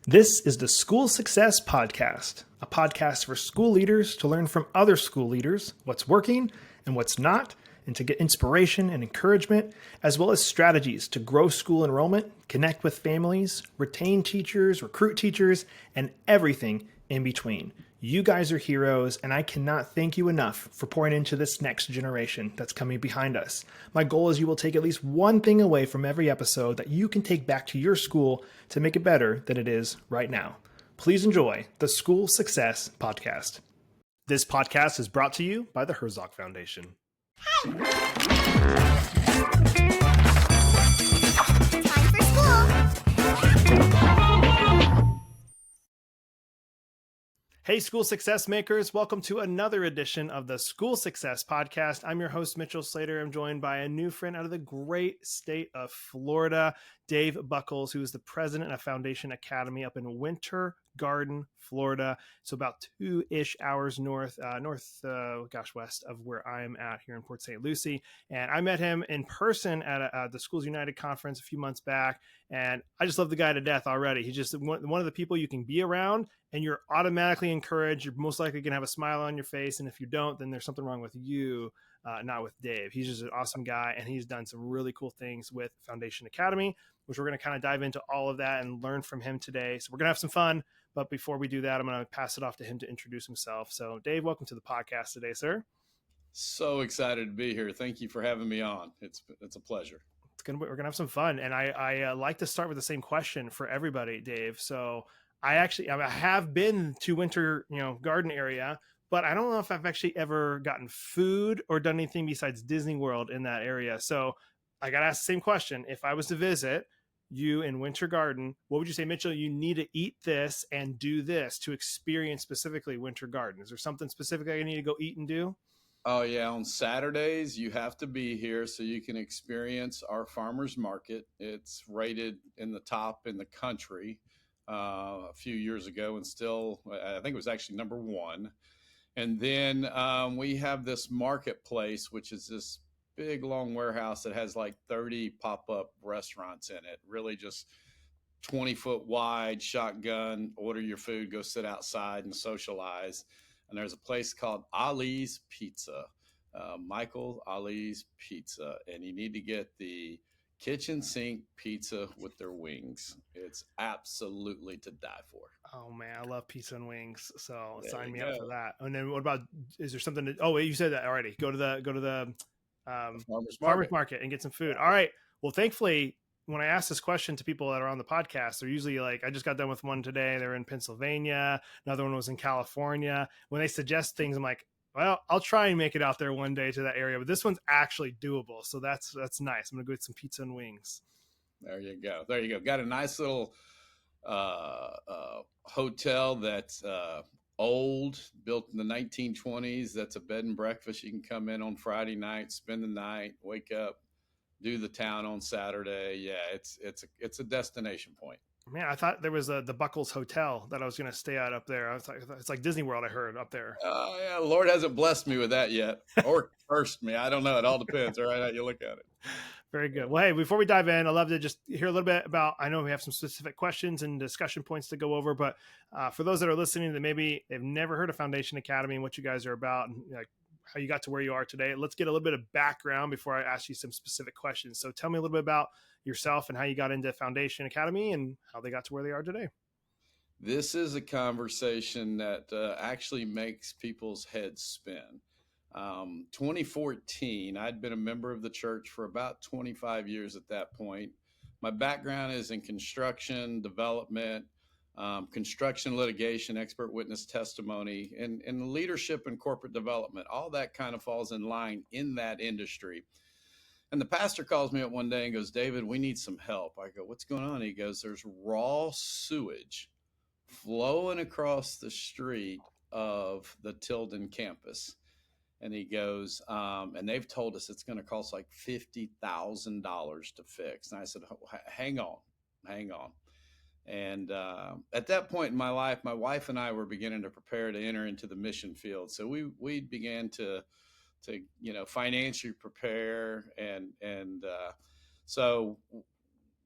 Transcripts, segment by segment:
This is the School Success Podcast, a podcast for school leaders to learn from other school leaders what's working and what's not, and to get inspiration and encouragement, as well as strategies to grow school enrollment, connect with families, retain teachers, recruit teachers, and everything in between. You guys are heroes, and I cannot thank you enough for pouring into this next generation that's coming behind us. My goal is you will take at least one thing away from every episode that you can take back to your school to make it better than it is right now. Please enjoy the School Success Podcast. This podcast is brought to you by the Herzog Foundation. Time for school. Hey, school success makers. Welcome to another edition of the School Success Podcast. I'm your host, Mitchell Slater. I'm joined by a new friend out of the great state of Florida, Dave Buckles, who is the president of Foundation Academy up in Winter Garden, Florida. So about 2-ish hours west of where I'm at here in Port St. Lucie. And I met him in person at the Schools United conference a few months back. And I just love the guy to death already. He's just one of the people you can be around and you're automatically encouraged. You're most likely going to have a smile on your face. And if you don't, then there's something wrong with you, not with Dave. He's just an awesome guy. And he's done some really cool things with Foundation Academy, which we're going to kind of dive into all of that and learn from him today. So we're going to have some fun. But before we do that, I'm going to pass it off to him to introduce himself. So Dave, welcome to the podcast today, sir. So excited to be here. Thank you for having me on. It's a pleasure. We're going to have some fun. And I like to start with the same question for everybody, Dave. So I have been to Winter, Garden area, but I don't know if I've actually ever gotten food or done anything besides Disney World in that area. So I got to ask the same question. If I was to visit you in Winter Garden, what would you say, Mitchell, you need to eat this and do this to experience specifically Winter Garden? Is there something specific I need to go eat and do? Oh yeah. On Saturdays, you have to be here so you can experience our farmers market. It's rated in the top in the country a few years ago, and still, I think it was actually number one. And then we have this marketplace, which is this big long warehouse that has like 30 pop-up restaurants in it. Really just 20-foot wide, shotgun, order your food, go sit outside and socialize. And there's a place called Ali's Pizza, Michael Ali's Pizza. And you need to get the kitchen sink pizza with their wings. It's absolutely to die for. Oh man, I love pizza and wings. So There sign you me go. up for that. And then what about, is there something you said that already. Go to the farmers market and get some food. All right. Well, thankfully, when I ask this question to people that are on the podcast, they're usually like, I just got done with one today. They're in Pennsylvania. Another one was in California. When they suggest things, I'm like, well, I'll try and make it out there one day to that area, but this one's actually doable. So that's nice. I'm going to go get some pizza and wings. There you go. There you go. Got a nice little hotel that's old, built in the 1920s. That's a bed and breakfast. You can come in on Friday night, spend the night, wake up, do the town on Saturday. Yeah, it's a destination point. Man, I thought there was the Buckles Hotel that I was going to stay at up there. I was like, it's like Disney World, I heard up there. Yeah, Lord hasn't blessed me with that yet, or cursed me. I don't know. It all depends. All right, how you look at it. Very good. Well, hey, before we dive in, I'd love to just hear a little bit about, I know we have some specific questions and discussion points to go over, but for those that are listening that maybe they've never heard of Foundation Academy and what you guys are about and like how you got to where you are today, let's get a little bit of background before I ask you some specific questions. So tell me a little bit about yourself and how you got into Foundation Academy and how they got to where they are today. This is a conversation that actually makes people's heads spin. 2014, I'd been a member of the church for about 25 years at that point. My background is in construction, development, construction litigation, expert witness testimony, and leadership and corporate development. All that kind of falls in line in that industry. And the pastor calls me up one day and goes, David, we need some help. I go, what's going on? He goes, there's raw sewage flowing across the street of the Tilden campus. And he goes, and they've told us it's going to cost like $50,000 to fix. And I said, hang on. And at that point in my life, my wife and I were beginning to prepare to enter into the mission field. So we began to financially prepare. And so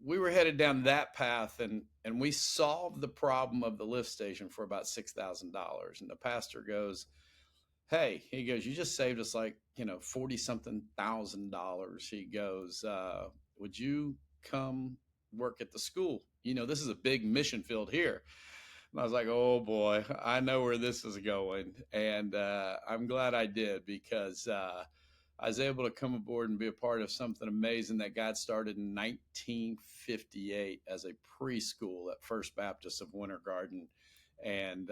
we were headed down that path, and we solved the problem of the lift station for about $6,000. And the pastor goes, hey, he goes, you just saved us like, 40 something $1,000. He goes, would you come work at the school? This is a big mission field here. And I was like, oh boy, I know where this is going. And I'm glad I did, because I was able to come aboard and be a part of something amazing that got started in 1958 as a preschool at First Baptist of Winter Garden, and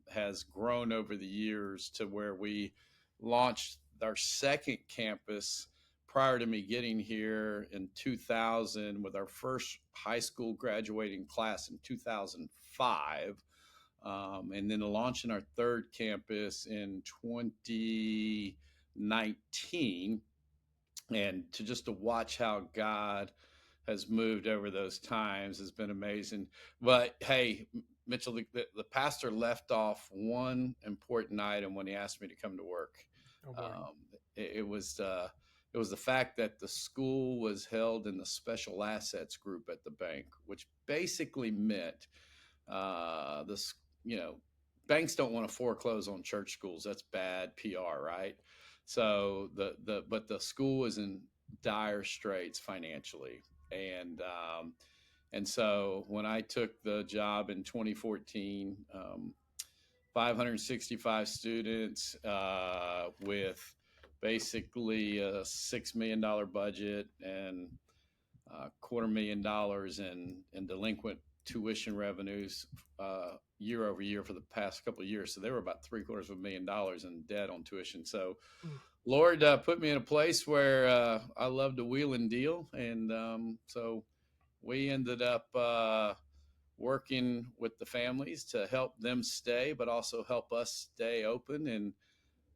has grown over the years to where we launched our second campus prior to me getting here in 2000, with our first high school graduating class in 2005. And then launching our third campus in 2019. And to watch how God has moved over those times has been amazing. But hey, Mitchell, the pastor left off one important item when he asked me to come to work. It was the fact that the school was held in the special assets group at the bank, which basically meant this, banks don't want to foreclose on church schools. That's bad PR, right? So but the school was in dire straits financially, and so when I took the job in 2014, 565 students, with basically a $6 million budget and $250,000 in delinquent tuition revenues year over year for the past couple of years. So they were about $750,000 in debt on tuition. So Lord put me in a place where I love to wheel and deal. And so we ended up working with the families to help them stay, but also help us stay open. And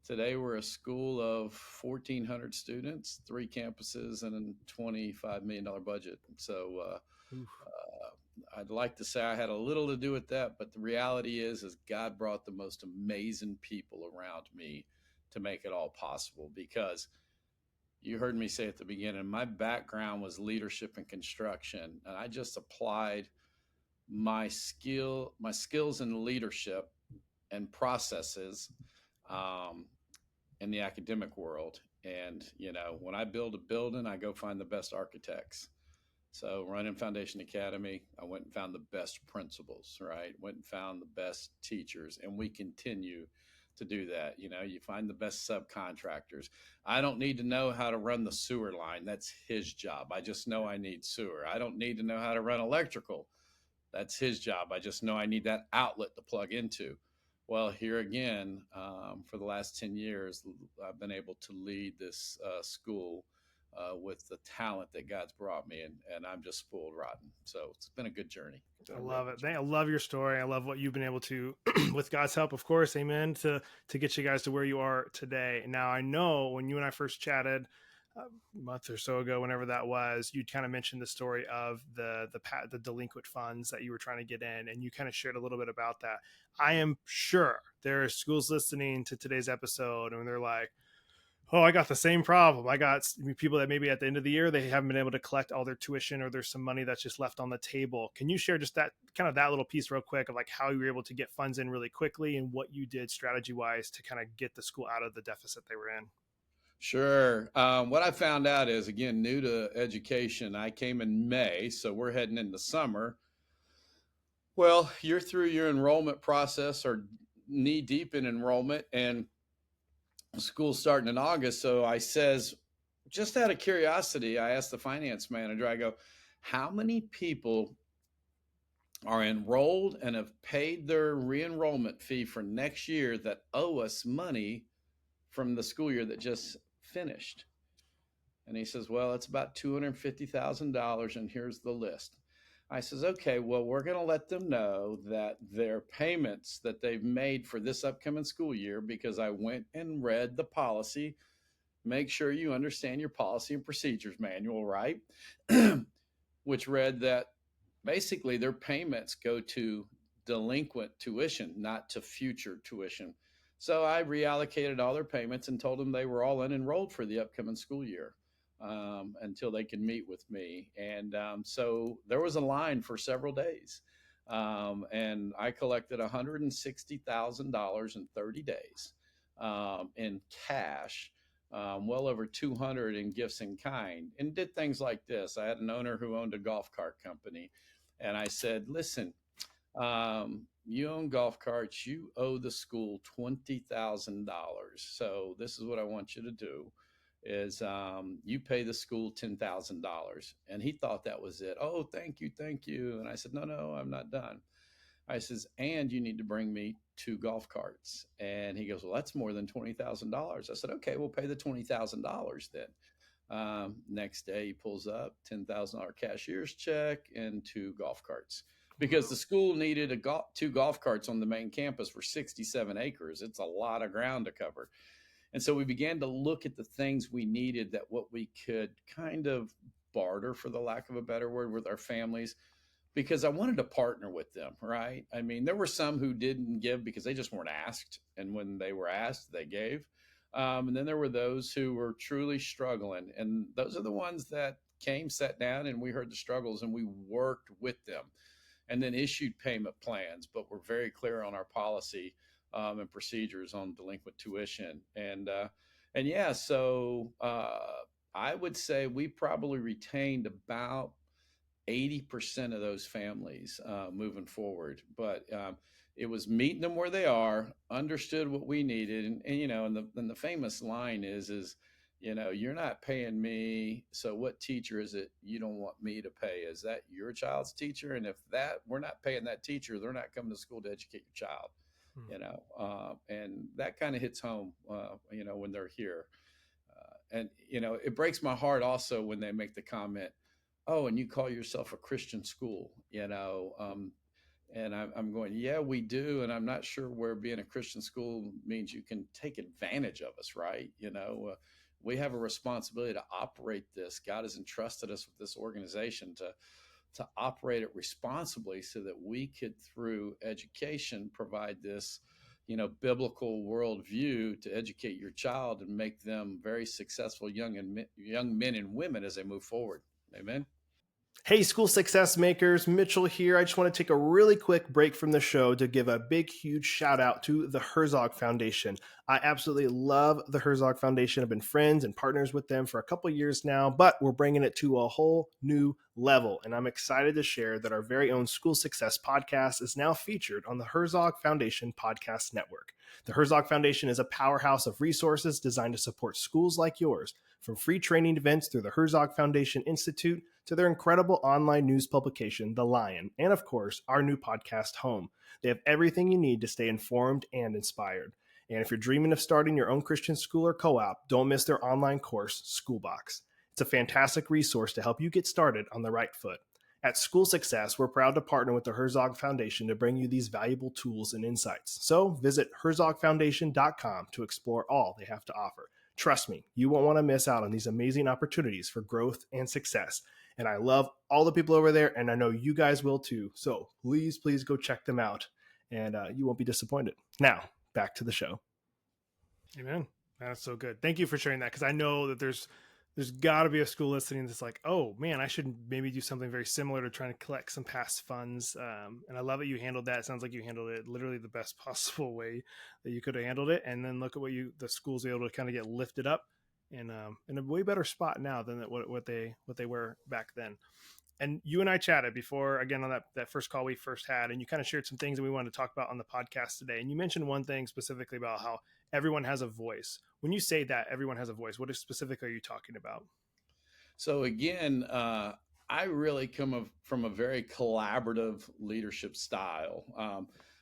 today we're a school of 1,400 students, 3 campuses, and a $25 million budget. So I'd like to say I had a little to do with that, but the reality is God brought the most amazing people around me to make it all possible. Because you heard me say at the beginning, my background was leadership and construction, and I just applied my skills in leadership and processes in the academic world. And when I build a building, I go find the best architects. So running Foundation Academy, I went and found the best principals, right? Went and found the best teachers, and we continue to do that. You find the best subcontractors. I don't need to know how to run the sewer line. That's his job. I just know I need sewer. I don't need to know how to run electrical. That's his job. I just know I need that outlet to plug into. Well, here again, for the last 10 years, I've been able to lead this school with the talent that God's brought me, and I'm just spoiled rotten. So it's been a good journey. I love it. I love your story. I love what you've been able to, with God's help, of course, amen, to get you guys to where you are today. Now, I know when you and I first chatted a month or so ago, whenever that was, you kind of mentioned the story of the delinquent funds that you were trying to get in, and you kind of shared a little bit about that. I am sure there are schools listening to today's episode, and they're like, oh, I got the same problem. I got people that maybe at the end of the year, they haven't been able to collect all their tuition, or there's some money that's just left on the table. Can you share just that little piece real quick of like how you were able to get funds in really quickly and what you did strategy wise to kind of get the school out of the deficit they were in? Sure. What I found out is, again, new to education, I came in May, so we're heading into summer. Well, you're through your enrollment process or knee deep in enrollment, and school's starting in August. So I says, just out of curiosity, I asked the finance manager, I go, how many people are enrolled and have paid their re-enrollment fee for next year that owe us money from the school year that just finished? And he says, well, it's about $250,000, and here's the list. I says, okay, well, we're going to let them know that their payments that they've made for this upcoming school year, because I went and read the policy, make sure you understand your policy and procedures manual, right? Which read that basically their payments go to delinquent tuition, not to future tuition. So I reallocated all their payments and told them they were all unenrolled for the upcoming school year. until they could meet with me. And so there was a line for several days. And I collected $160,000 in 30 days in cash, well over 200 in gifts in kind, and did things like this. I had an owner who owned a golf cart company, and I said, listen, you own golf carts, you owe the school $20,000. So this is what I want you to do is you pay the school $10,000. And he thought that was it. Oh, thank you, thank you. And I said, no, I'm not done. I says, and you need to bring me 2 golf carts. And he goes, well, that's more than $20,000. I said, okay, we'll pay the $20,000 then. Next day, he pulls up $10,000 cashier's check and 2 golf carts because the school needed 2 golf carts on the main campus for 67 acres. It's a lot of ground to cover. And so we began to look at the things we needed that what we could kind of barter, for the lack of a better word, with our families, because I wanted to partner with them, right? I mean, there were some who didn't give because they just weren't asked. And when they were asked, they gave. And then there were those who were truly struggling. And those are the ones that came, sat down, and we heard the struggles and we worked with them and then issued payment plans, but we're very clear on our policy and procedures on delinquent tuition. And yeah, so I would say we probably retained about 80% of those families moving forward. But it was meeting them where they are, understood what we needed. And the famous line is, you're not paying me. So what teacher is it you don't want me to pay? Is that your child's teacher? And if we're not paying that teacher, they're not coming to school to educate your child. And that kind of hits home, when they're here. It breaks my heart also when they make the comment, oh, and you call yourself a Christian school, and I'm going, yeah, we do. And I'm not sure where being a Christian school means you can take advantage of us, right? We have a responsibility to operate this. God has entrusted us with this organization to operate it responsibly so that we could, through education, provide this, biblical worldview to educate your child and make them very successful young men and women as they move forward. Amen. Hey, school success makers, Mitchell here. I just want to take a really quick break from the show to give a big, huge shout out to the 𝒅𝒑𝒔 Foundation. I absolutely love the 𝒅𝒑𝒔 Foundation. I've been friends and partners with them for a couple years now, but we're bringing it to a whole new level. And I'm excited to share that our very own School Success podcast is now featured on the 𝒅𝒑𝒔 Foundation Podcast Network. The 𝒅𝒑𝒔 Foundation is a powerhouse of resources designed to support schools like yours, from free training events through the 𝒅𝒑𝒔 Foundation Institute to their incredible online news publication, The Lion, and of course, our new podcast, Home. They have everything you need to stay informed and inspired. And if you're dreaming of starting your own Christian school or co-op, don't miss their online course, Schoolbox. It's a fantastic resource to help you get started on the right foot. At School Success, we're proud to partner with the 𝒅𝒑𝒔 Foundation to bring you these valuable tools and insights. So visit 𝒅𝒑𝒔foundation.com to explore all they have to offer. Trust me, you won't want to miss out on these amazing opportunities for growth and success. And I love all the people over there, and I know you guys will too. So please go check them out, and you won't be disappointed. Now, back to the show. Amen. That's so good. Thank you for sharing that, because I know that there's got to be a school listening that's like, oh man, I should maybe do something very similar to trying to collect some past funds. And I love that you handled that. It sounds like you handled it literally the best possible way that you could have handled it. And then look at what the school's able to kind of get lifted up in a way better spot now than what they were back then. And you and I chatted before, again, on that first call we first had, and you kind of shared some things that we wanted to talk about on the podcast today. And you mentioned one thing specifically about how everyone has a voice. When you say that everyone has a voice, what specifically are you talking about? So again, I really come from a very collaborative leadership style.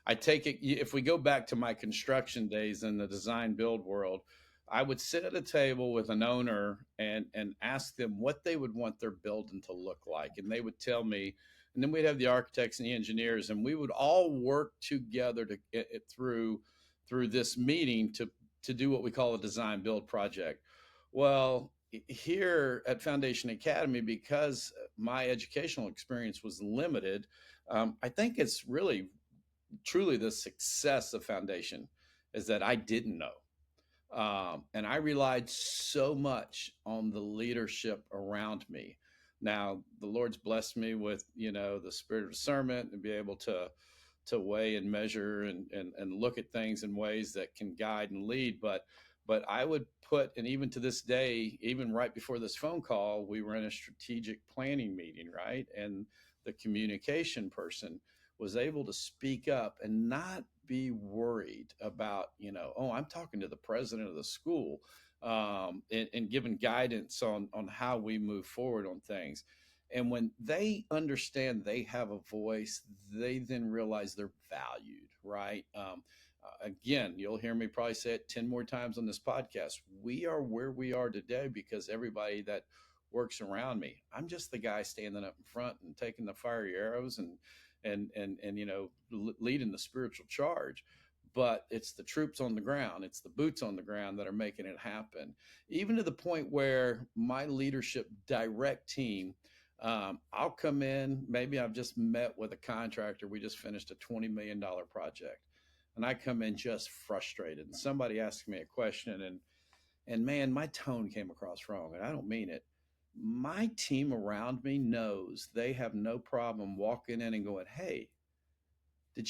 I take it, if we go back to my construction days in the design build world, I would sit at a table with an owner and ask them what they would want their building to look like. And they would tell me, and then we'd have the architects and the engineers, and we would all work together through this meeting to do what we call a design build project. Well, here at Foundation Academy, because my educational experience was limited, I think it's really, truly the success of Foundation is that I didn't know. And I relied so much on the leadership around me. Now, the Lord's blessed me with, the spirit of discernment and be able to weigh and measure and look at things in ways that can guide and lead. But I would put, and even to this day, even right before this phone call, we were in a strategic planning meeting, right? And the communication person was able to speak up and not be worried about, oh, I'm talking to the president of the school, and giving guidance on how we move forward on things. And when they understand they have a voice, they then realize they're valued, right? Again, you'll hear me probably say it 10 more times on this podcast. We are where we are today because everybody that works around me. I'm just the guy standing up in front and taking the fiery arrows and leading the spiritual charge. But it's the troops on the ground, it's the boots on the ground that are making it happen. Even to the point where my leadership direct team, I'll come in, maybe I've just met with a contractor. We just finished a $20 million project. And I come in just frustrated. And somebody asked me a question, and man, my tone came across wrong. And I don't mean it. My team around me knows they have no problem walking in and going, "Hey, do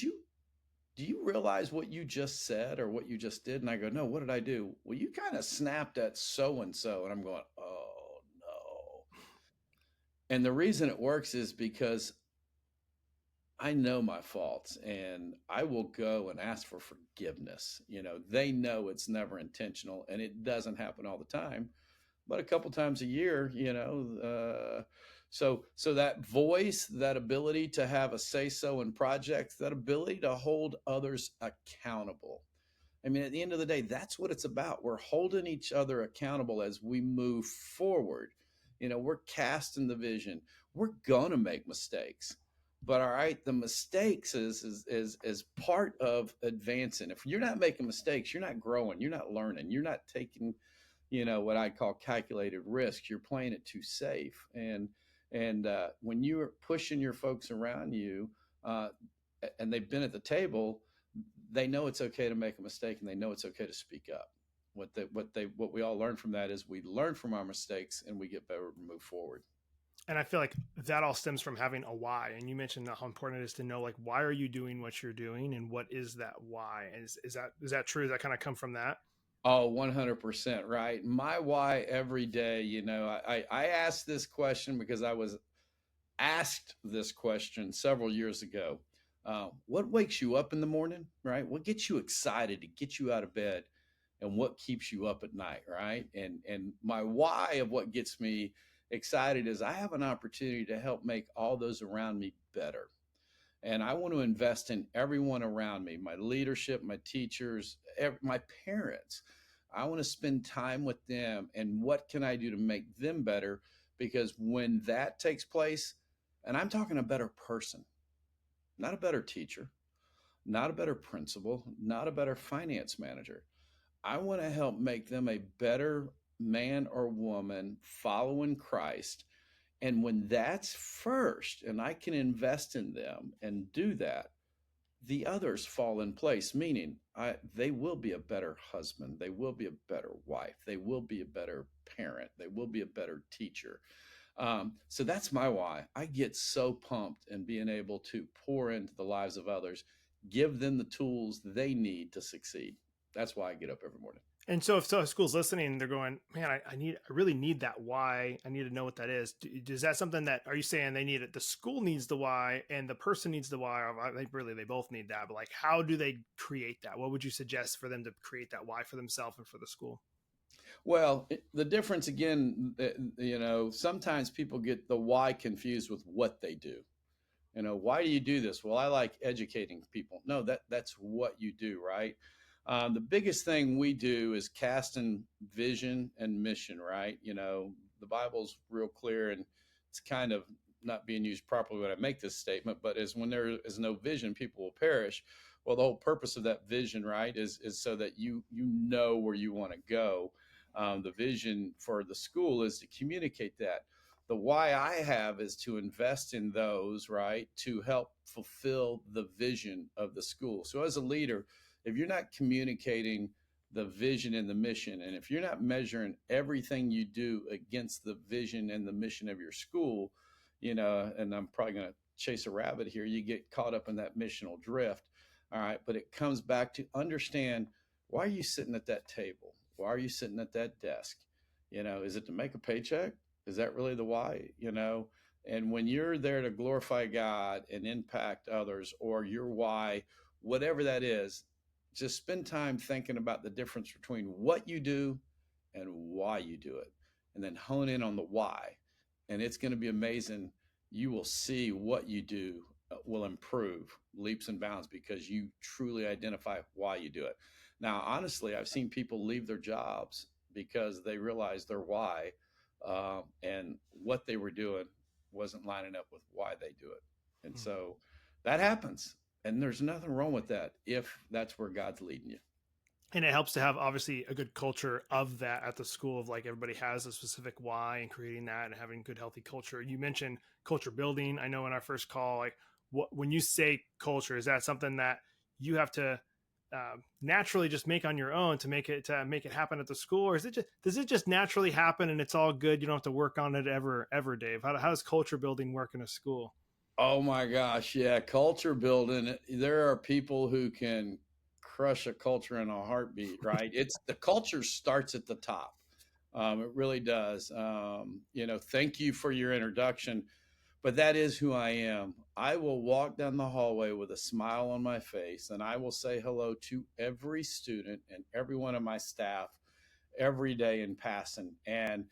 you realize what you just said or what you just did?" And I go, "No, what did I do?" "Well, you kind of snapped at so and so." And I'm going, "Oh no." And the reason it works is because I know my faults and I will go and ask for forgiveness. They know it's never intentional and it doesn't happen all the time, but a couple times a year, so that voice, that ability to have a say so in projects, that ability to hold others accountable. I mean, at the end of the day, that's what it's about. We're holding each other accountable as we move forward. We're casting the vision. We're gonna make mistakes, but all right, the mistakes is part of advancing. If you're not making mistakes, you're not growing. You're not learning. You're not taking, what I call calculated risks. You're playing it too safe. And when you're pushing your folks around you, uh, and they've been at the table, they know it's okay to make a mistake and they know it's okay to speak up. What we all learn from that is we learn from our mistakes and we get better and move forward. And I feel like that all stems from having a why. And you mentioned how important it is to know, like, why are you doing what you're doing and what is that why? And is that true? Does that kind of come from that? Oh, 100%, right. My why every day, I asked this question because I was asked this question several years ago. What wakes you up in the morning, right? What gets you excited to get you out of bed, and what keeps you up at night, right? And my why of what gets me excited is I have an opportunity to help make all those around me better. And I want to invest in everyone around me, my leadership, my teachers, my parents. I want to spend time with them and what can I do to make them better? Because when that takes place, and I'm talking a better person, not a better teacher, not a better principal, not a better finance manager. I want to help make them a better man or woman following Christ. And when that's first, and I can invest in them and do that, the others fall in place, meaning they will be a better husband, they will be a better wife, they will be a better parent, they will be a better teacher. So that's my why. I get so pumped in being able to pour into the lives of others, give them the tools they need to succeed. That's why I get up every morning. And so if a school's listening, they're going, man, I really need that why. I need to know what that is. Is that something that, are you saying they need it? The school needs the why and the person needs the why. I think really they both need that, but like, how do they create that? What would you suggest for them to create that why for themselves and for the school? Well, the difference again, sometimes people get the why confused with what they do. Why do you do this? Well, I like educating people. No, that's what you do, right? The biggest thing we do is casting vision and mission, right? The Bible's real clear, and it's kind of not being used properly when I make this statement, but is when there is no vision, people will perish. Well, the whole purpose of that vision, right, is so that you know where you want to go. The vision for the school is to communicate that. The why I have is to invest in those, right, to help fulfill the vision of the school. So as a leader, if you're not communicating the vision and the mission. And if you're not measuring everything you do against the vision and the mission of your school, and I'm probably going to chase a rabbit here, you get caught up in that missional drift. All right. But it comes back to understand, why are you sitting at that table? Why are you sitting at that desk? Is it to make a paycheck? Is that really the why? And when you're there to glorify God and impact others, or your why, whatever that is, just spend time thinking about the difference between what you do and why you do it, and then hone in on the why. And it's going to be amazing. You will see what you do will improve leaps and bounds, because you truly identify why you do it. Now, honestly, I've seen people leave their jobs because they realized their why, and what they were doing wasn't lining up with why they do it. And so that happens. And there's nothing wrong with that if that's where God's leading you. And it helps to have obviously a good culture of that at the school, of like everybody has a specific why, and creating that and having good, healthy culture. You mentioned culture building. I know in our first call, like when you say culture, is that something that you have to naturally just make on your own to make it happen at the school? Or does it just naturally happen and it's all good? You don't have to work on it ever, Dave? How does culture building work in a school? Oh my gosh. Yeah. Culture building. There are people who can crush a culture in a heartbeat, right? The culture starts at the top. It really does. Thank you for your introduction, but that is who I am. I will walk down the hallway with a smile on my face, and I will say hello to every student and every one of my staff every day in passing. And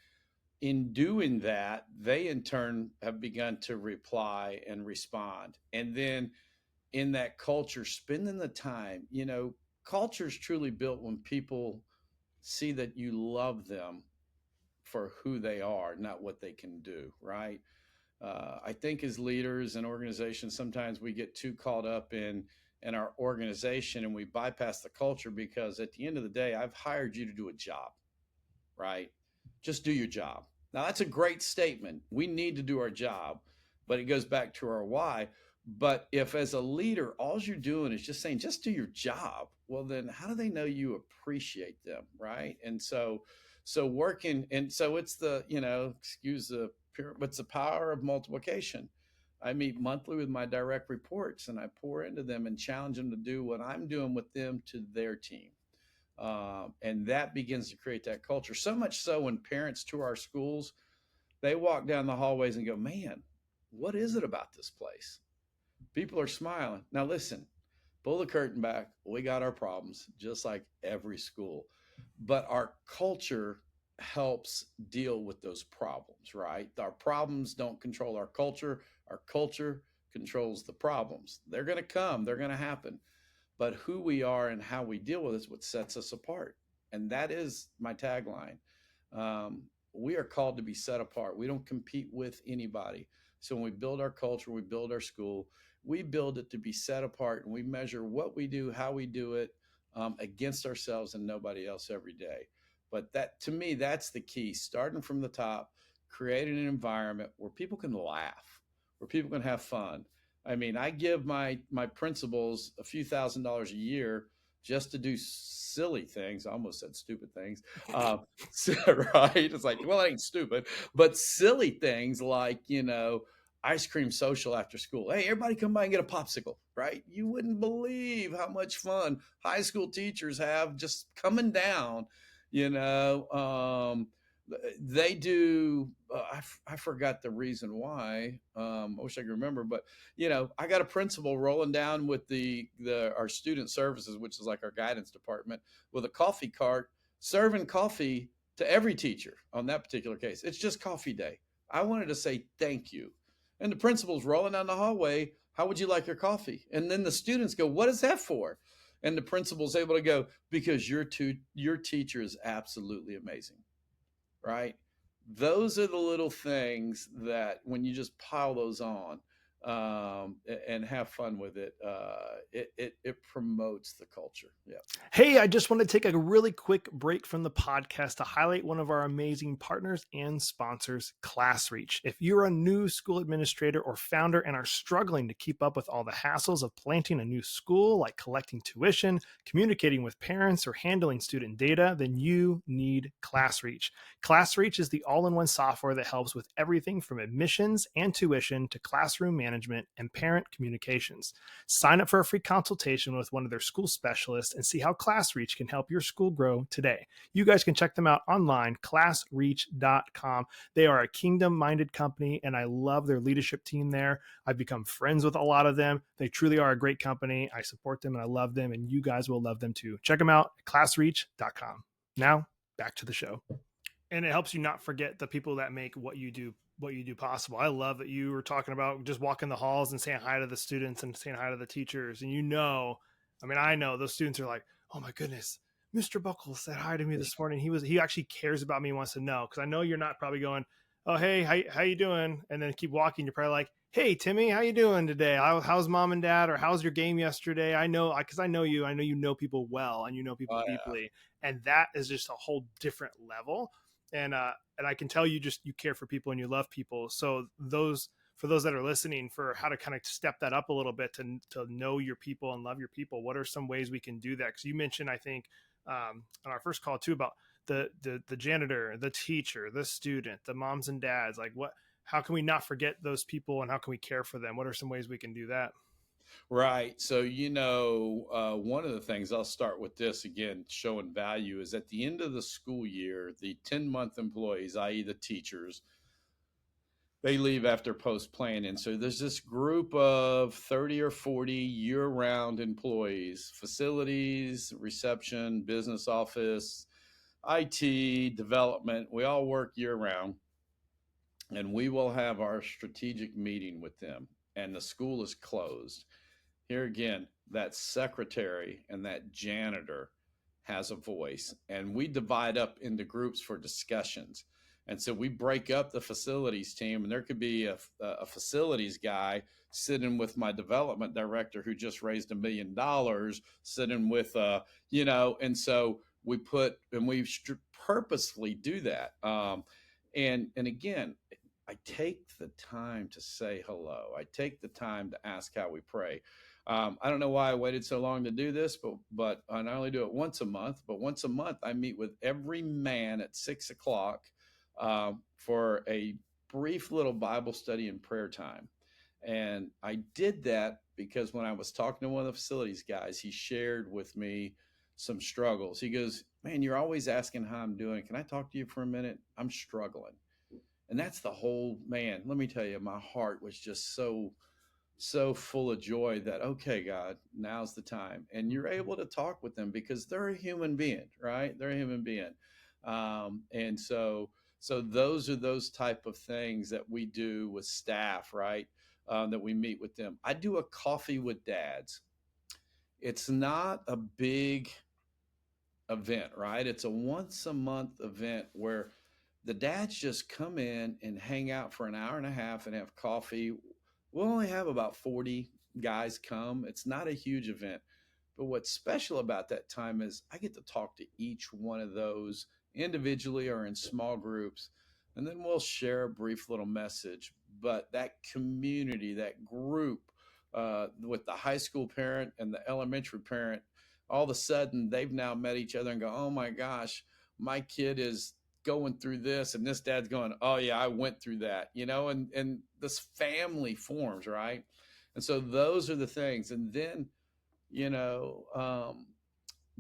in doing that, they in turn have begun to reply and respond. And then in that culture, spending the time, culture is truly built when people see that you love them for who they are, not what they can do, right? I think as leaders and organizations, sometimes we get too caught up in our organization and we bypass the culture, because at the end of the day, I've hired you to do a job, right? Just do your job. Now, that's a great statement. We need to do our job, but it goes back to our why. But if as a leader, all you're doing is just saying, just do your job, well, then how do they know you appreciate them, right? And so working, and so it's the, excuse the, but it's the power of multiplication. I meet monthly with my direct reports, and I pour into them and challenge them to do what I'm doing with them to their team. And that begins to create that culture. So much so, when parents tour our schools, they walk down the hallways and go, man, what is it about this place? People are smiling. Now listen, pull the curtain back. We got our problems, just like every school, but our culture helps deal with those problems, right? Our problems don't control our culture. Our culture controls the problems. They're going to come, they're going to happen. But who we are and how we deal with it is what sets us apart. And that is my tagline. We are called to be set apart. We don't compete with anybody. So when we build our culture, we build our school, we build it to be set apart, and we measure what we do, how we do it, against ourselves and nobody else every day. But that, to me, that's the key. Starting from the top, creating an environment where people can laugh, where people can have fun. I mean, I give my principals a few $1,000s a year just to do silly things. I almost said stupid things, right? It's like, well, it ain't stupid, but silly things like, ice cream social after school. Hey, everybody come by and get a popsicle, right? You wouldn't believe how much fun high school teachers have just coming down, they do. I forgot the reason why. I wish I could remember, but I got a principal rolling down with our student services, which is like our guidance department, with a coffee cart serving coffee to every teacher. On that particular case, it's just coffee day. I wanted to say thank you, and the principal's rolling down the hallway. How would you like your coffee? And then the students go, "What is that for?" And the principal's able to go, "Because your teacher is absolutely amazing." Right? Those are the little things that when you just pile those on, and have fun with it. It promotes the culture. Yeah. Hey, I just want to take a really quick break from the podcast to highlight one of our amazing partners and sponsors, ClassReach. If you're a new school administrator or founder and are struggling to keep up with all the hassles of planting a new school, like collecting tuition, communicating with parents, or handling student data, then you need ClassReach. ClassReach is the all-in-one software that helps with everything from admissions and tuition to classroom management and parent communications. Sign up for a free consultation with one of their school specialists and see how ClassReach can help your school grow today. You guys can check them out online, classreach.com. They are a kingdom-minded company, and I love their leadership team there. I've become friends with a lot of them. They truly are a great company. I support them, and I love them, and you guys will love them too. Check them out at classreach.com. Now, back to the show. And it helps you not forget the people that make what you do possible. I love that you were talking about just walking the halls and saying hi to the students and saying hi to the teachers. And I know those students are like, oh my goodness, Mr. Buckles said hi to me this morning. He actually cares about me, wants to know. Cause I know you're not probably going, oh, hey, how you doing? And then keep walking. You're probably like, hey, Timmy, how you doing today? How's mom and dad, or how's your game yesterday? I know you know people well, and you know people deeply. And that is just a whole different level. And I can tell you care for people and you love people. So for those that are listening, for how to kind of step that up a little bit to know your people and love your people, what are some ways we can do that? Because you mentioned, I think, on our first call too, about the janitor, the teacher, the student, the moms and dads. Like, how can we not forget those people, and how can we care for them? What are some ways we can do that? Right. So, one of the things, I'll start with this again, showing value, is at the end of the school year, the 10-month employees, i.e. the teachers, they leave after post planning. So there's this group of 30 or 40 year-round employees, facilities, reception, business office, IT, development. We all work year-round, and we will have our strategic meeting with them, and the school is closed. Here again, that secretary and that janitor has a voice, and we divide up into groups for discussions. And so we break up the facilities team, and there could be a facilities guy sitting with my development director who just raised $1 million, sitting with, and so we purposefully do that. And again, I take the time to say hello. I take the time to ask how we pray. I don't know why I waited so long to do this, but I not only do it once a month, but once a month I meet with every man at 6:00 for a brief little Bible study and prayer time. And I did that because when I was talking to one of the facilities guys, he shared with me some struggles. He goes, man, you're always asking how I'm doing. Can I talk to you for a minute? I'm struggling. And that's the whole, man, let me tell you, my heart was just so full of joy that, okay, God, now's the time. And you're able to talk with them because they're a human being, right? They're a human being. And so those are those type of things that we do with staff, right? That we meet with them. I do a coffee with dads. It's not a big event, right? It's a once a month event where the dads just come in and hang out for an hour and a half and have coffee. We'll only have about 40 guys come. It's not a huge event. But what's special about that time is I get to talk to each one of those individually or in small groups, and then we'll share a brief little message. But that community, that group, with the high school parent and the elementary parent, all of a sudden they've now met each other and go, oh my gosh, my kid is going through this, and this dad's going, oh yeah, I went through that, and this family forms, right? And so those are the things. And then,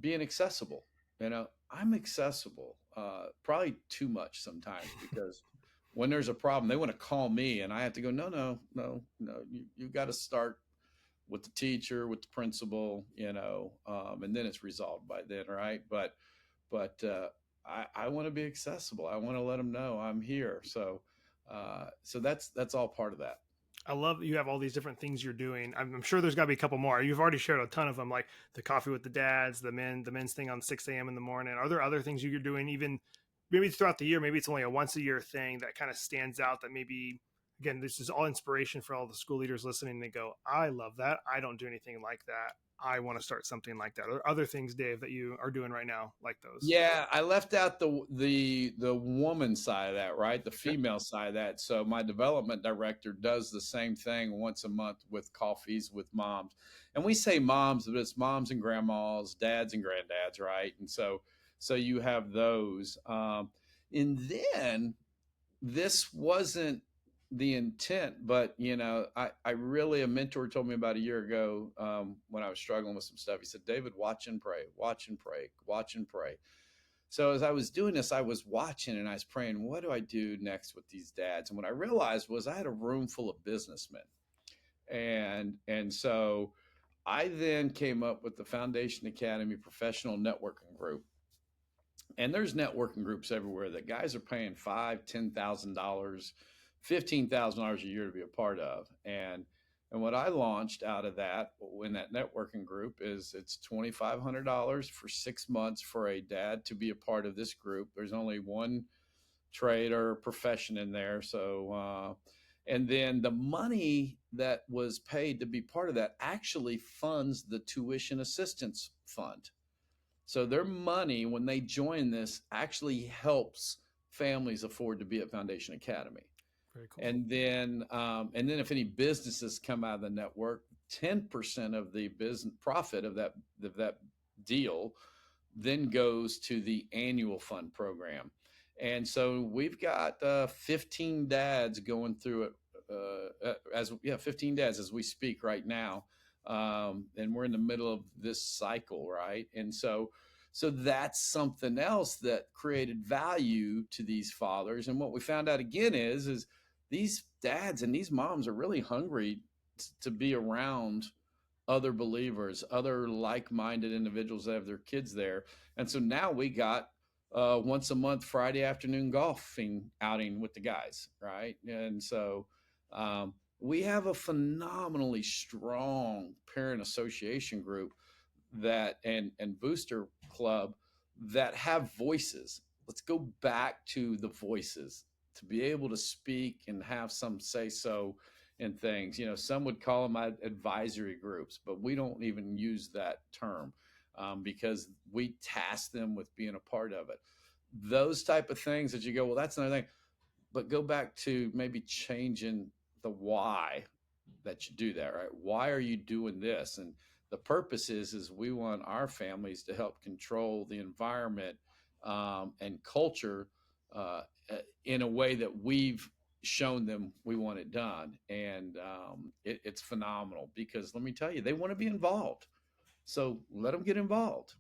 being accessible, I'm accessible, probably too much sometimes, because when there's a problem, they want to call me and I have to go, no, you got to start with the teacher, with the principal, and then it's resolved by then, right? But I want to be accessible. I want to let them know I'm here. So that's all part of that. I love that you have all these different things you're doing. I'm sure there's got to be a couple more. You've already shared a ton of them, like the coffee with the dads, the men's thing on 6 a.m. in the morning. Are there other things you're doing, even maybe throughout the year? Maybe it's only a once a year thing that kind of stands out, that maybe again, this is all inspiration for all the school leaders listening. They go, I love that. I don't do anything like that. I want to start something like that. Or other things, Dave, that you are doing right now like those? Yeah, I left out the woman side of that, right? The Okay. female side of that. So my development director does the same thing once a month with coffees with moms. And we say moms, but it's moms and grandmas, dads and granddads, right? And so you have those. And then this wasn't the intent, but I really, a mentor told me about a year ago, when I was struggling with some stuff. He said, David, watch and pray, watch and pray, watch and pray. So as I was doing this, I was watching and I was praying, what do I do next with these dads? And what I realized was I had a room full of businessmen. And so I then came up with the Foundation Academy Professional Networking Group. And there's networking groups everywhere that guys are paying $5,000, $10,000, $15,000 a year to be a part of. And what I launched out of that in that networking group is it's $2,500 for 6 months for a dad to be a part of this group. There's only one trade or profession in there. So, and then the money that was paid to be part of that actually funds the tuition assistance fund. So their money, when they join this, actually helps families afford to be at Foundation Academy. Very cool. And then if any businesses come out of the network, 10% of the business profit of that deal then goes to the annual fund program. And so we've got 15 dads going through it 15 dads as we speak right now. And we're in the middle of this cycle, right? And so that's something else that created value to these fathers. And what we found out again is these dads and these moms are really hungry to be around other believers, other like-minded individuals that have their kids there. And so now we got once a month Friday afternoon golfing outing with the guys, right? And so we have a phenomenally strong parent association group that and booster club that have voices. Let's go back to the voices to be able to speak and have some say so in things. Some would call them advisory groups, but we don't even use that term because we task them with being a part of it. Those type of things that you go, well, that's another thing, but go back to maybe changing the why that you do that, right? Why are you doing this? And the purpose is we want our families to help control the environment and culture in a way that we've shown them we want it done. And it's phenomenal because let me tell you, they want to be involved. So let them get involved.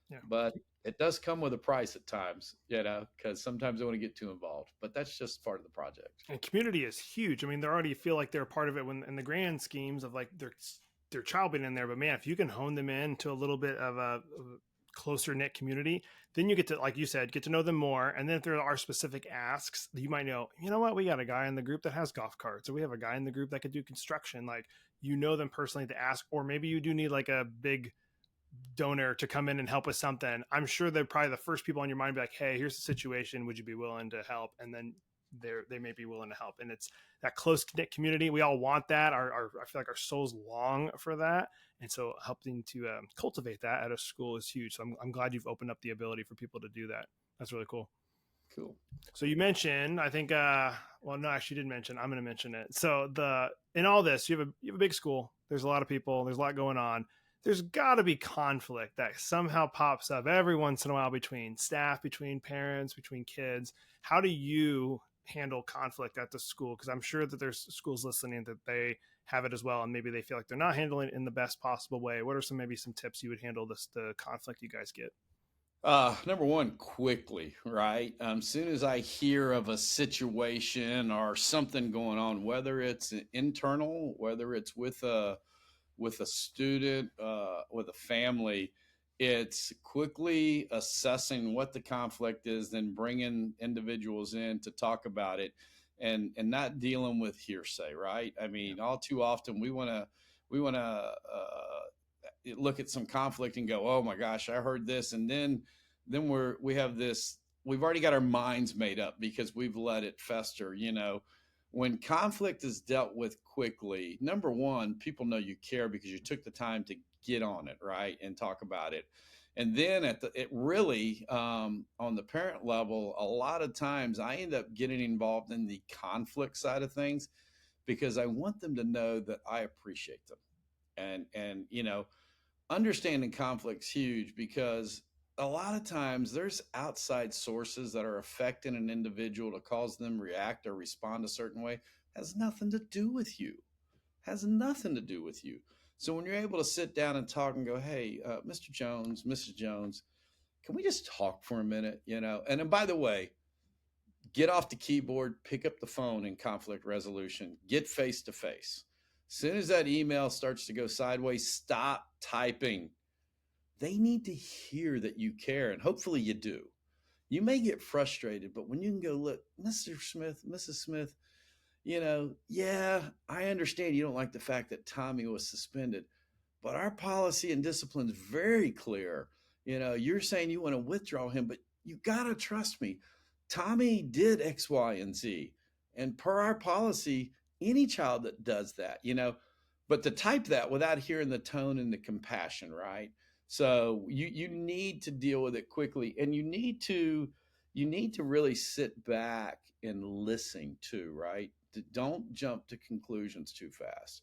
Yeah. But it does come with a price at times, because sometimes they want to get too involved, but that's just part of the project. And community is huge. I mean, they already feel like they're a part of it when in the grand schemes of like their child being in there. But man, if you can hone them in to a little bit of a closer knit community, then you get to, like you said, get to know them more. And then if there are specific asks, you might know, you know what, we got a guy in the group that has golf carts, or we have a guy in the group that could do construction. Like, them personally to ask, or maybe you do need like a big donor to come in and help with something. I'm sure they're probably the first people on your mind be like, hey, here's the situation, would you be willing to help? And then they may be willing to help. And it's that close knit community. We all want that. I feel like our souls long for that. And so helping to cultivate that at a school is huge. So I'm glad you've opened up the ability for people to do that. That's really cool. Cool. So you mentioned, I think, well, no, actually you didn't mention, I'm going to mention it. So in all this, you have a big school. There's a lot of people, there's a lot going on. There's got to be conflict that somehow pops up every once in a while between staff, between parents, between kids. How do you handle conflict at the school? Because I'm sure that there's schools listening that they have it as well, and maybe they feel like they're not handling it in the best possible way. What are some tips you would handle the conflict you guys get? Number one, quickly, right? Soon as I hear of a situation or something going on, whether it's internal, whether it's with a student, with a family, it's quickly assessing what the conflict is, then bringing individuals in to talk about it, and not dealing with hearsay, right? I mean, all too often we want to look at some conflict and go, oh my gosh, I heard this, and then we have this. We've already got our minds made up because we've let it fester, When conflict is dealt with quickly, number one, people know you care because you took the time to get on it, right, and talk about it. And then it really, on the parent level, a lot of times I end up getting involved in the conflict side of things because I want them to know that I appreciate them. And understanding conflict's huge because a lot of times there's outside sources that are affecting an individual to cause them react or respond a certain way. Has nothing to do with you. Has nothing to do with you. So when you're able to sit down and talk and go, hey, Mr. Jones, Mrs. Jones, can we just talk for a minute? And then, by the way, get off the keyboard, pick up the phone in conflict resolution, get face to face. As soon as that email starts to go sideways, stop typing. They need to hear that you care, and hopefully you do. You may get frustrated, but when you can go, look, Mr. Smith, Mrs. Smith, yeah, I understand you don't like the fact that Tommy was suspended, but our policy and discipline is very clear. You're saying you want to withdraw him, but you got to trust me. Tommy did X, Y, and Z. And per our policy, any child that does that, but to type that without hearing the tone and the compassion, right? So you need to deal with it quickly, and you need to really sit back and listen too, right? Don't jump to conclusions too fast.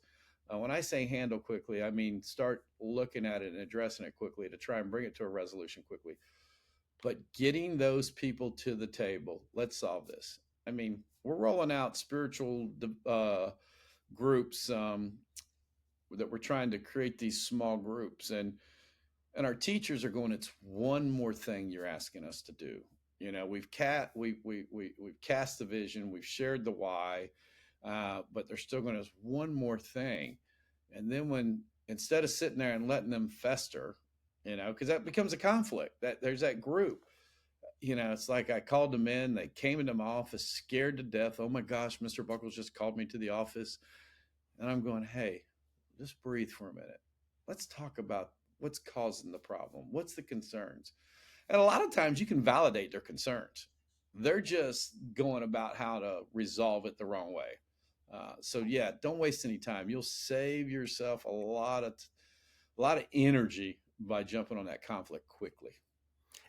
When I say handle quickly, I mean start looking at it and addressing it quickly to try and bring it to a resolution quickly. But getting those people to the table, let's solve this. I mean, we're rolling out spiritual groups that we're trying to create these small groups, and our teachers are going, it's one more thing you're asking us to do. We've cast the vision, we've shared the why, but they're still going to one more thing. And then when instead of sitting there and letting them fester, because that becomes a conflict, that there's that group, it's like I called them in, they came into my office scared to death. Oh my gosh, Mr. Buckles just called me to the office. And I'm going, hey, just breathe for a minute. Let's talk about what's causing the problem. What's the concerns? And a lot of times you can validate their concerns. They're just going about how to resolve it the wrong way. So yeah, don't waste any time. You'll save yourself a lot of energy by jumping on that conflict quickly.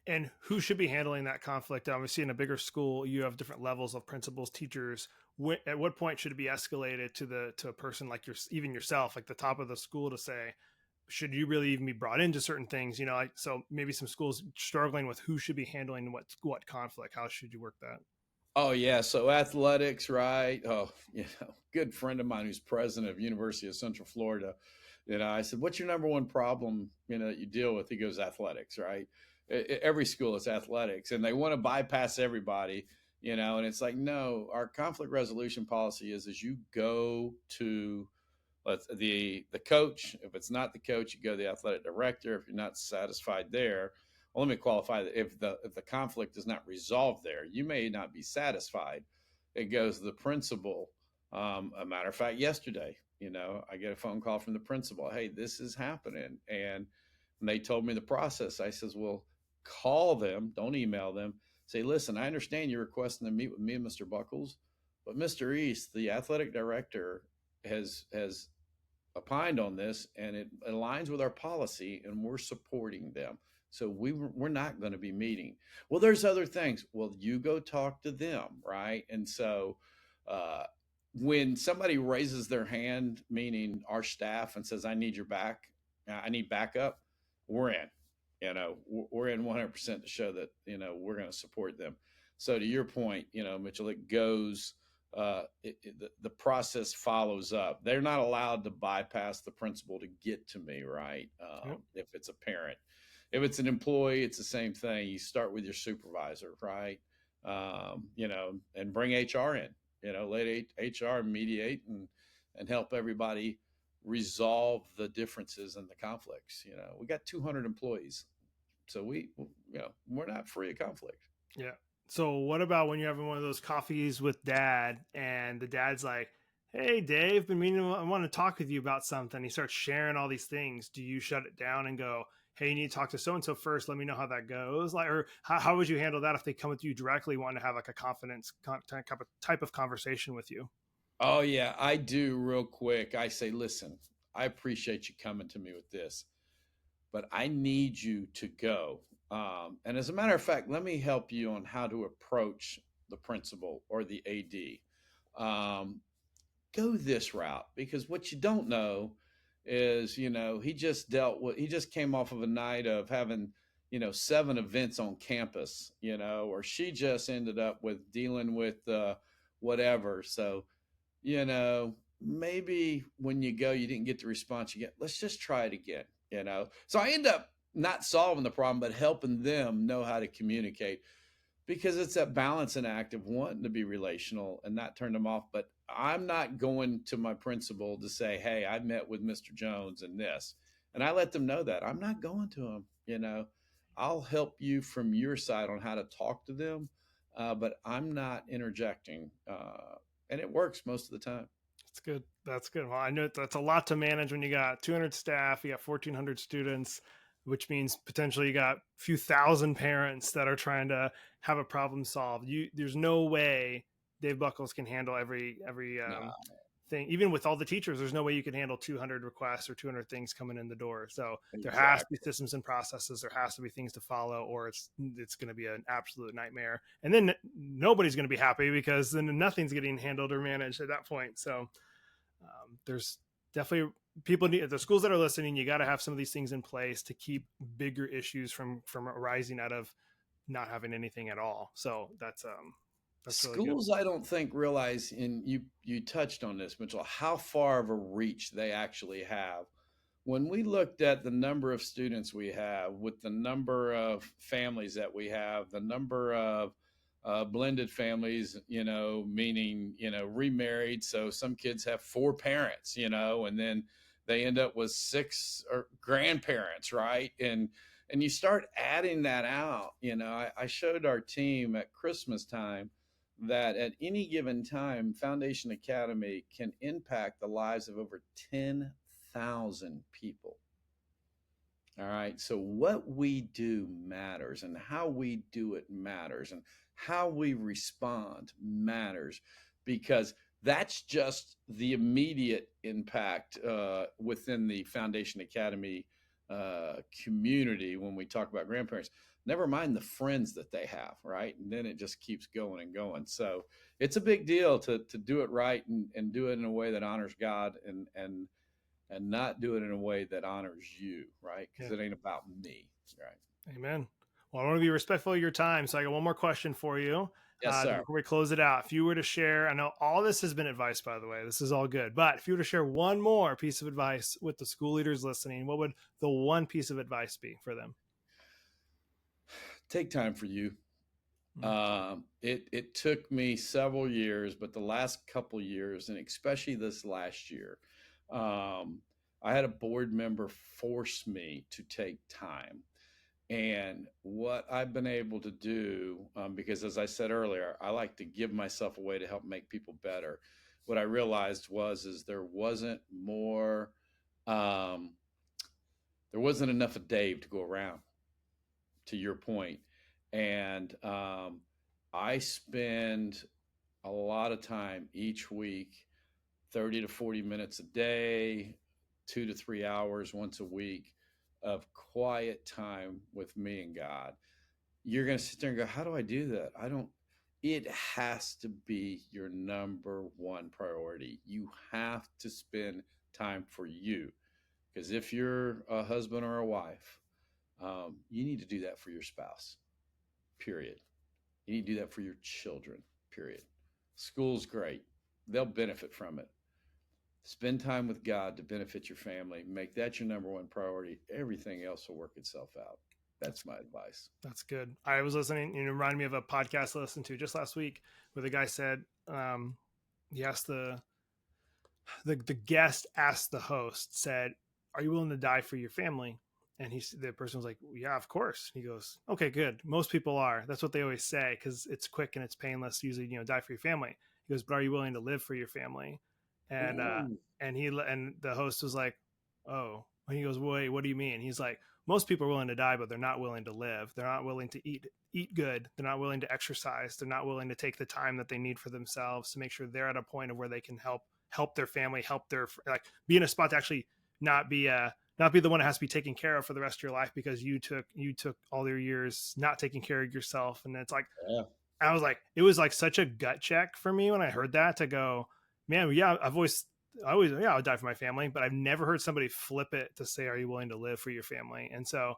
And who should be handling that conflict? Obviously, in a bigger school, you have different levels of principals, teachers. At what point should it be escalated to a person like even yourself, like the top of the school, to say, should you really even be brought into certain things? So maybe some schools struggling with who should be handling what conflict. How should you work that? Oh yeah, so athletics, right? Oh, good friend of mine who's president of University of Central Florida. I said, "What's your number one problem? That you deal with?" He goes, "Athletics, right?" Every school is athletics, and they want to bypass everybody. And it's like, no, our conflict resolution policy is you go to the coach. If it's not the coach, you go to the athletic director. If you're not satisfied there, well, let me qualify that if the conflict is not resolved there, you may not be satisfied. It goes to the principal. A matter of fact, yesterday, I get a phone call from the principal. Hey, this is happening, and they told me the process. I says, well, call them, don't email them. Say, listen, I understand you're requesting to meet with me and Mr. Buckles, but Mr. East, the athletic director, has opined on this, and it aligns with our policy, and we're supporting them. So we're not going to be meeting. Well, there's other things. Well, you go talk to them, right? And so when somebody raises their hand, meaning our staff, and says, I need your back, I need backup, we're in. We're in 100% to show that, we're going to support them. So to your point, Mitchell, it goes, the process follows up. They're not allowed to bypass the principal to get to me, right? Yep. If it's a parent. If it's an employee, it's the same thing. You start with your supervisor, right? And bring HR in, let HR mediate and help everybody resolve the differences and the conflicts. We got 200 employees, so we're not free of conflict. Yeah. So what about when you're having one of those coffees with dad and the dad's like, hey, Dave, I want to talk with you about something. He starts sharing all these things. Do you shut it down and go, hey, you need to talk to so-and-so first. Let me know how that goes. Or how would you handle that if they come with you directly, wanting to have like a confidence type of conversation with you? Oh yeah, I do real quick. I say, listen, I appreciate you coming to me with this, but I need you to go. And as a matter of fact, let me help you on how to approach the principal or the AD. Um, Go this route because what you don't know is, he just came off of a night of having, 7 events on campus, or she just ended up with dealing with whatever. So, maybe when you go, you didn't get the response you get. Let's just try it again. So I end up not solving the problem, but helping them know how to communicate because it's that balancing act of wanting to be relational and not turn them off. But I'm not going to my principal to say, hey, I met with Mr. Jones and this. And I let them know that I'm not going to him. I'll help you from your side on how to talk to them, but I'm not interjecting. And it works most of the time. That's good. That's good. Well, I know that's a lot to manage when you got 200 staff, you got 1,400 students, which means potentially you got a few thousand parents that are trying to have a problem solved. There's no way Dave Buckles can handle every No, thing. Even with all the teachers, there's no way you can handle 200 requests or 200 things coming in the door. So there has to be exactly. systems and processes. There has to be things to follow, or it's going to be an absolute nightmare. And then nobody's going to be happy because then nothing's getting handled or managed at that point. So there's definitely people need the schools that are listening. You got to have some of these things in place to keep bigger issues from arising out of not having anything at all. So that's really good. Schools, I don't think realize, and you touched on this, Mitchell, how far of a reach they actually have. When we looked at the number of students we have, with the number of families that we have, the number of blended families, meaning remarried. So some kids have 4 parents, and then they end up with 6 or grandparents, right? And you start adding that out. I showed our team at Christmas time that at any given time, Foundation Academy can impact the lives of over 10,000 people. All right. So what we do matters, and how we do it matters, and how we respond matters, because that's just the immediate impact within the Foundation Academy community when we talk about grandparents. Never mind the friends that they have, right? And then it just keeps going and going. So it's a big deal to do it right, and do it in a way that honors God, and not do it in a way that honors you, right? Because Yeah. it ain't about me, right? Amen. Well, I want to be respectful of your time. So I got one more question for you Yes, sir. before we close it out. If you were to share, I know all this has been advice, by the way, this is all good. But if you were to share one more piece of advice with the school leaders listening, what would the one piece of advice be for them? Take time for you. Mm. It took me several years, but the last couple years, and especially this last year, I had a board member force me to take time. And what I've been able to do, because as I said earlier, I like to give myself away to help make people better. What I realized is um, there wasn't enough of Dave to go around. To your point, and I spend a lot of time each week, 30 to 40 minutes a day, 2 to 3 hours once a week of quiet time with me and God. You're going to sit there and go, how do I do that? I don't. It has to be your number one priority. You have to spend time for you, because if you're a husband or a wife, you need to do that for your spouse, period. You need to do that for your children, period. School's great. They'll benefit from it. Spend time with God to benefit your family. Make that your number one priority. Everything else will work itself out. That's That's my advice. That's good. I was listening, it reminded me of a podcast I listened to just last week where the guy said, he asked the guest asked the host, said, "Are you willing to die for your family?" And the person was like, "Yeah, of course." He goes, "Okay, good. Most people are. That's what they always say because it's quick and it's painless. Usually, die for your family." He goes, "But are you willing to live for your family?" And Ooh, and the host was like, "Oh." And he goes, wait, what do you mean? He's like, most people are willing to die, but they're not willing to live. They're not willing to eat good. They're not willing to exercise. They're not willing to take the time that they need for themselves to make sure they're at a point of where they can help their family, help their, like, be in a spot to actually not be the one that has to be taken care of for the rest of your life because you took all your years not taking care of yourself. And it's like, Yeah. I was like, it was like such a gut check for me when I heard that, to go, man, yeah, I always, yeah, I'll die for my family, but I've never heard somebody flip it to say, are you willing to live for your family? And so,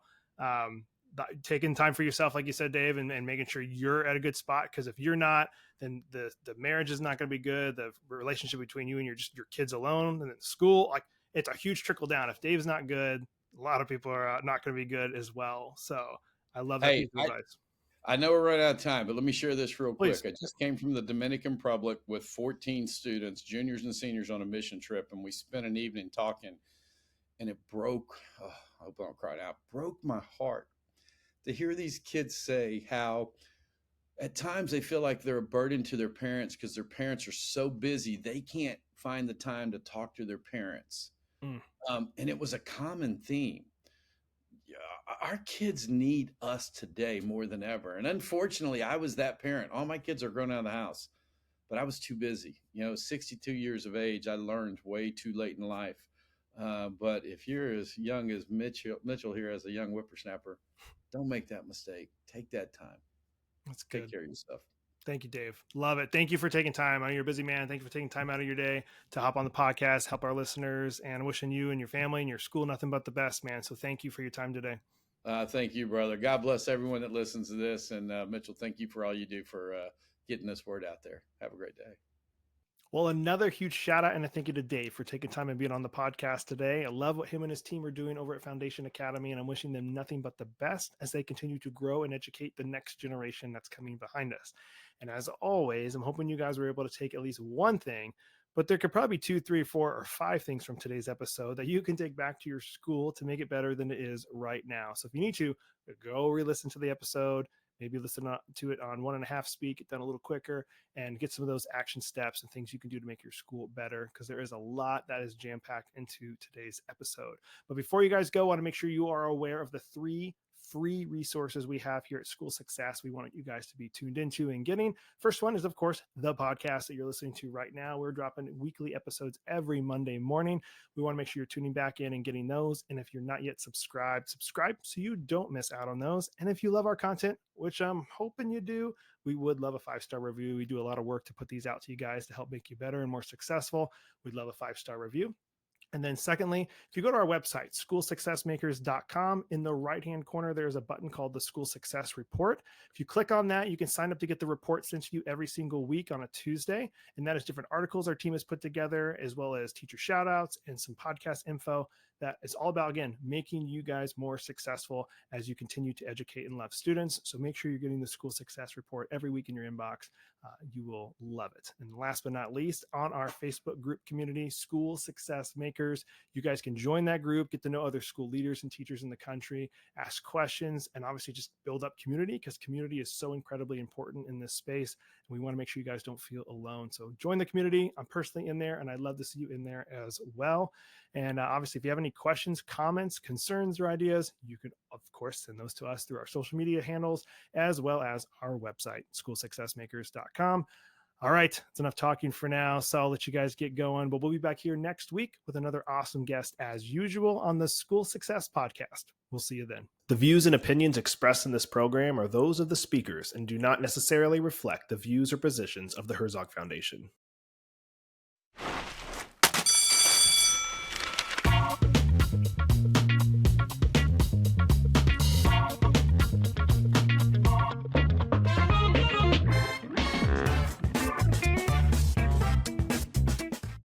taking time for yourself, like you said, Dave, and making sure you're at a good spot. Because if you're not, then the marriage is not going to be good. The relationship between you and your kids alone, and then school, like, it's a huge trickle down. If Dave's not good, a lot of people are not going to be good as well. So I love that piece of advice. I know we're running out of time, but let me share this real quick. Please. I just came from the Dominican Republic with 14 students, juniors and seniors, on a mission trip, and we spent an evening talking, and it broke, I hope I don't cry out, broke my heart to hear these kids say how at times they feel like they're a burden to their parents because their parents are so busy, they can't find the time to talk to their parents. And it was a common theme. Our kids need us today more than ever. And unfortunately, I was that parent. All my kids are grown out of the house, but I was too busy. 62 years of age, I learned way too late in life. But if you're as young as Mitchell here as a young whippersnapper, don't make that mistake. Take that time. That's good. Take care of yourself. Thank you, Dave. Love it. Thank you for taking time. I know you're a busy man. Thank you for taking time out of your day to hop on the podcast, help our listeners, and wishing you and your family and your school nothing but the best, man. So thank you for your time today. Thank you, brother. God bless everyone that listens to this. And Mitchell, thank you for all you do for getting this word out there. Have a great day. Well, another huge shout out and a thank you to Dave for taking time and being on the podcast today. I love what him and his team are doing over at Foundation Academy, and I'm wishing them nothing but the best as they continue to grow and educate the next generation that's coming behind us. And as always, I'm hoping you guys were able to take at least one thing, but there could probably be 2, 3, 4, or 5 things from today's episode that you can take back to your school to make it better than it is right now. So if you need to, go re-listen to the episode, maybe listen to it on 1.5 speed, get done a little quicker, and get some of those action steps and things you can do to make your school better, because there is a lot that is jam-packed into today's episode. But before you guys go, I want to make sure you are aware of the 3 free resources we have here at School Success we want you guys to be tuned into and getting. First one is, of course, the podcast that you're listening to right now. We're dropping weekly episodes every Monday morning. We want to make sure you're tuning back in and getting those. And if you're not yet subscribe so you don't miss out on those. And if you love our content, which I'm hoping you do, we would love a 5-star review. We do a lot of work to put these out to you guys to help make you better and more successful. We'd love a 5-star review. And then secondly, if you go to our website, schoolsuccessmakers.com, in the right-hand corner, there's a button called the School Success Report. If you click on that, you can sign up to get the report sent to you every single week on a Tuesday. And that is different articles our team has put together, as well as teacher shout outs and some podcast info that is all about, again, making you guys more successful as you continue to educate and love students. So make sure you're getting the School Success Report every week in your inbox. You will love it. And last but not least, on our Facebook group community, School Success Makers, you guys can join that group, get to know other school leaders and teachers in the country, ask questions, and obviously just build up community, because community is so incredibly important in this space. And we want to make sure you guys don't feel alone. So join the community. I'm personally in there, and I'd love to see you in there as well. And obviously, if you have any questions, comments, concerns, or ideas, you can, of course, send those to us through our social media handles, as well as our website, schoolsuccessmakers.com. All right, it's enough talking for now, so I'll let you guys get going. But we'll be back here next week with another awesome guest as usual on the School Success Podcast. We'll see you then. The views and opinions expressed in this program are those of the speakers and do not necessarily reflect the views or positions of the Herzog Foundation.